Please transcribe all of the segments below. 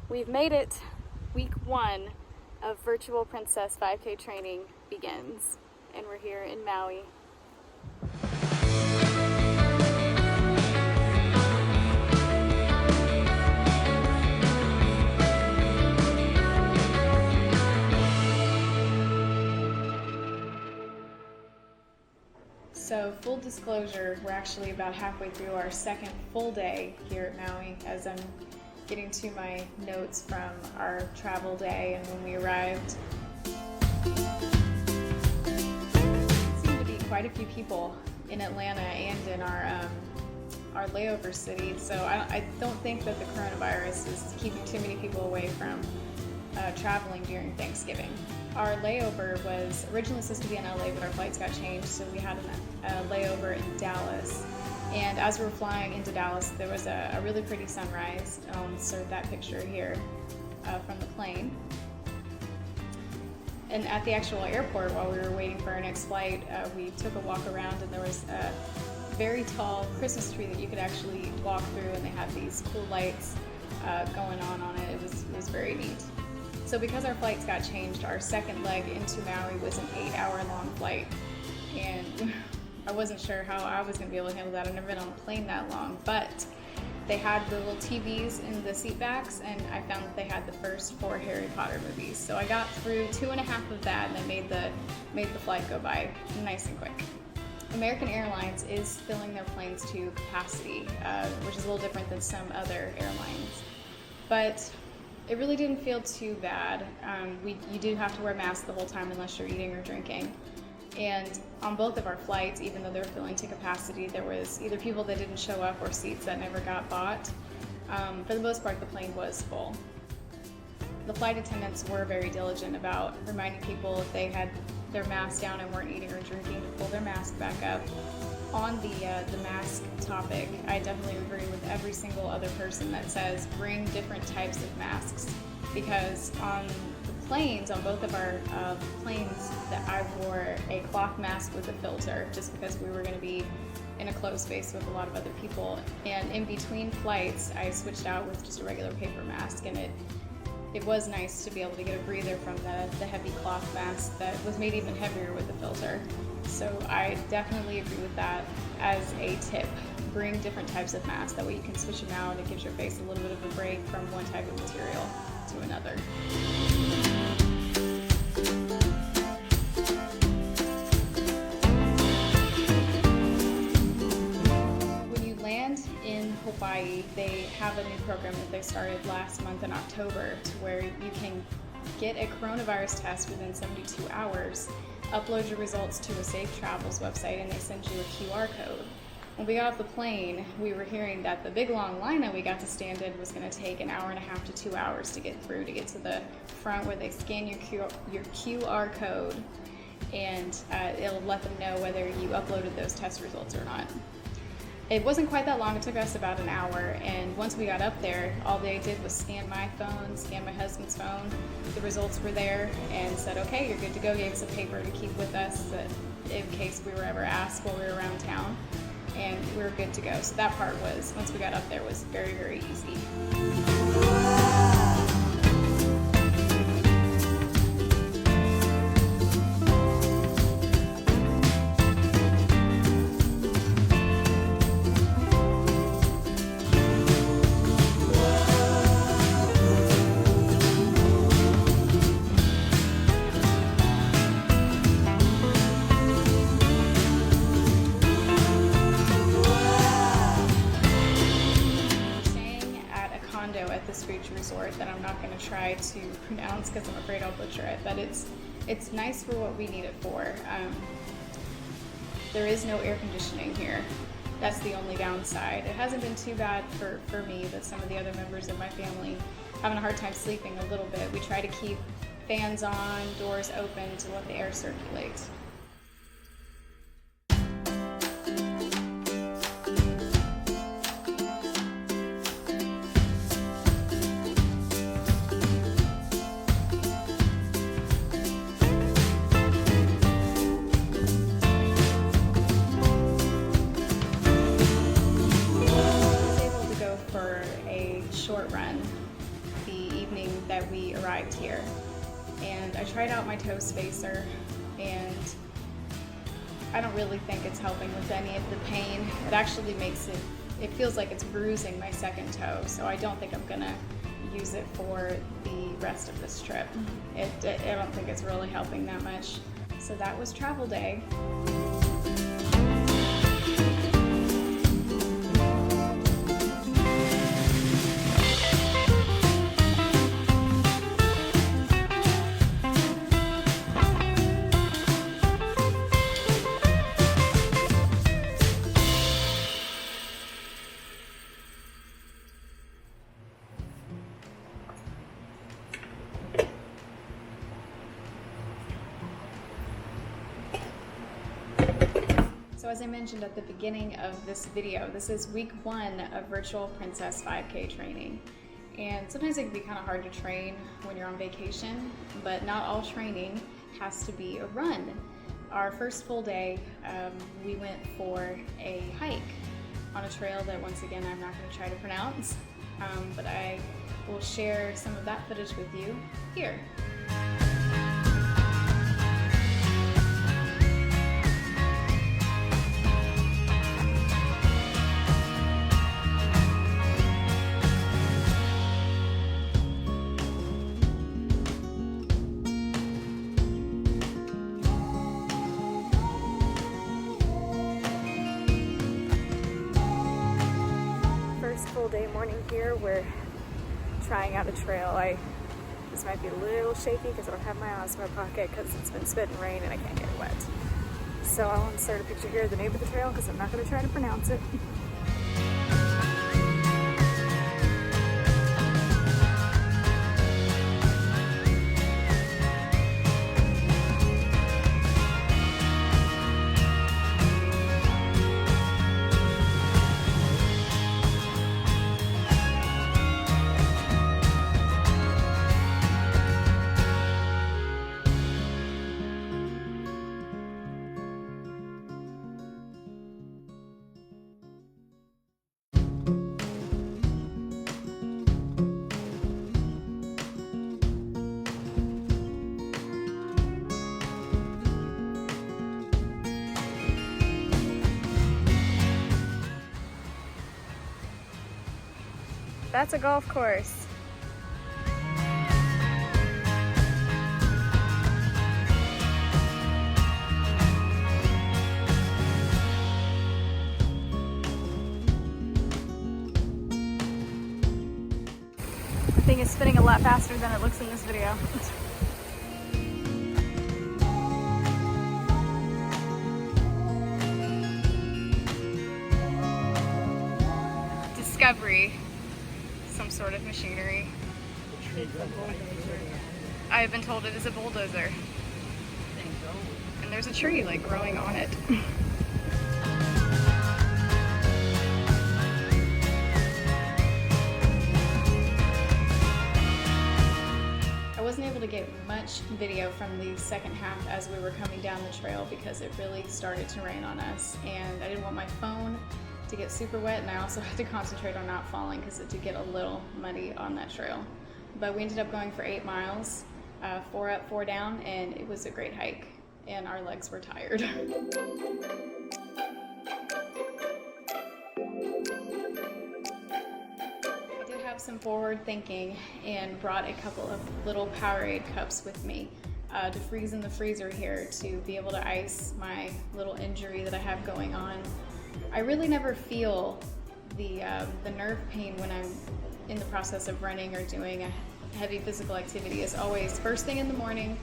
We've made it. Week 1 of Virtual Princess 5K training begins, and we're here in Maui. So full disclosure, we're actually about halfway through our second full day here at Maui as I'm getting to my notes from our travel day and when we arrived. There seem to be quite a few people in Atlanta and in our layover city, so I don't think that the coronavirus is keeping too many people away from traveling during Thanksgiving. Our layover was originally supposed to be in LA, but our flights got changed, so we had a layover in Dallas. And as we were flying into Dallas, there was a really pretty sunrise. So that picture here from the plane. And at the actual airport, while we were waiting for our next flight, we took a walk around, and there was a very tall Christmas tree that you could actually walk through, and they had these cool lights going on it. It was very neat. So because our flights got changed, our second leg into Maui was an 8-hour-long flight, and I wasn't sure how I was going to be able to handle that. I've never been on a plane that long, but they had the little TVs in the seat backs, and I found that they had the first 4 Harry Potter movies. So I got through 2.5 of that, and it made the flight go by nice and quick. American Airlines is filling their planes to capacity, which is a little different than some other airlines, but it really didn't feel too bad. You do have to wear masks the whole time unless you're eating or drinking. And on both of our flights, even though they were filling to capacity, there was either people that didn't show up or seats that never got bought. For the most part, the plane was full. The flight attendants were very diligent about reminding people if they had their mask down and weren't eating or drinking to pull their mask back up. On the mask topic, I definitely agree with every single other person that says bring different types of masks, because on the planes, on both of our planes, that I wore a cloth mask with a filter just because we were going to be in a closed space with a lot of other people, and in between flights I switched out with just a regular paper mask, and it was nice to be able to get a breather from the heavy cloth mask that was made even heavier with the filter. So I definitely agree with that as a tip. Bring different types of masks, that way you can switch them out and it gives your face a little bit of a break from one type of material to another. When you land in Hawaii, they have a new program that they started last month in October to where you can get a coronavirus test within 72 hours, upload your results to a Safe Travels website, and they send you a QR code. When we got off the plane, we were hearing that the big long line that we got to stand in was going to take an hour and a half to 2 hours to get through, to get to the front where they scan your QR code, and it'll let them know whether you uploaded those test results or not. It wasn't quite that long. It took us about an hour, and once we got up there, all they did was scan my phone, scan my husband's phone. The results were there and said, okay, you're good to go. Gave us a paper to keep with us in case we were ever asked while we were around town, and we were good to go. So that part was, once we got up there, was very, very easy. At this beach resort that I'm not going to try to pronounce because I'm afraid I'll butcher it, but it's nice for what we need it for. There is no air conditioning here. That's the only downside. It hasn't been too bad for me, but some of the other members of my family having a hard time sleeping a little bit. We try to keep fans on, doors open to let the air circulate. short run the that we arrived here. And I tried out my toe spacer, and I don't really think it's helping with any of the pain. It actually makes it feels like it's bruising my second toe, so I don't think I'm gonna use it for the rest of this trip. I don't think it's really helping that much. So that was travel day. So as I mentioned at the beginning of this video, this is week 1 of Virtual Princess 5K training. And sometimes it can be kind of hard to train when you're on vacation, but not all training has to be a run. Our first full day, we went for a hike on a trail that, once again, I'm not going to try to pronounce, but I will share some of that footage with you here. Full day morning here. We're trying out a trail. This might be a little shaky because I don't have my Osmo Pocket because it's been spitting rain and I can't get it wet. So I'll insert a picture here of the name of the trail because I'm not going to try to pronounce it. That's a golf course. The thing is spinning a lot faster than it looks in this video. Discovery. Some sort of machinery. I have been told it is a bulldozer. And there's a tree like growing on it. I wasn't able to get much video from the second half as we were coming down the trail because it really started to rain on us, and I didn't want my phone to get super wet, and I also had to concentrate on not falling because it did get a little muddy on that trail. But we ended up going for 8 miles, 4 up, 4 down, and it was a great hike, and our legs were tired. I did have some forward thinking and brought a couple of little Powerade cups with me to freeze in the freezer here to be able to ice my little injury that I have going on. I really never feel the nerve pain when I'm in the process of running or doing a heavy physical activity. It's always first thing in the morning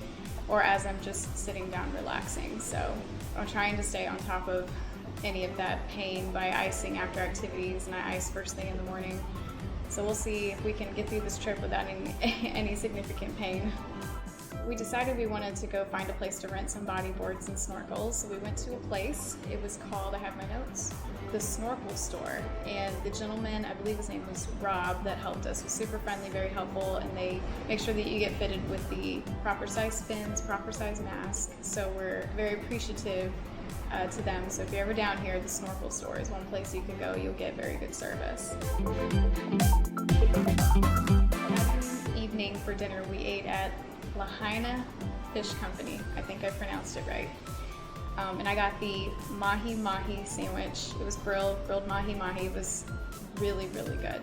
or as I'm just sitting down relaxing. So I'm trying to stay on top of any of that pain by icing after activities, and I ice first thing in the morning. So we'll see if we can get through this trip without any significant pain. We decided we wanted to go find a place to rent some bodyboards and snorkels. So we went to a place. It was called, I have my notes, the Snorkel Store. And the gentleman, I believe his name was Rob, that helped us, was super friendly, very helpful, and they make sure that you get fitted with the proper size fins, proper size mask. So we're very appreciative to them. So if you're ever down here, the Snorkel Store is one place you can go. You'll get very good service. Evening for for dinner. We ate at Lahaina Fish Company. I think I pronounced it right. And I got the mahi mahi sandwich. It was grilled mahi mahi. It was really, really good.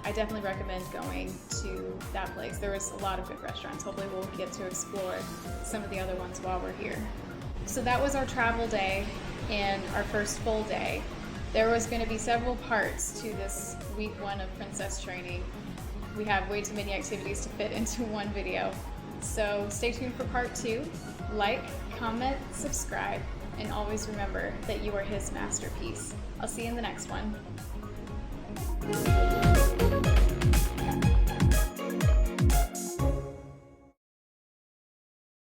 I definitely recommend going to that place. There was a lot of good restaurants. Hopefully we'll get to explore some of the other ones while we're here. So that was our travel day and our first full day. There was going to be several parts to this week 1 of princess training. We have way too many activities to fit into one video. So stay tuned for part 2. Like, comment, subscribe, and always remember that you are his masterpiece. I'll see you in the next one.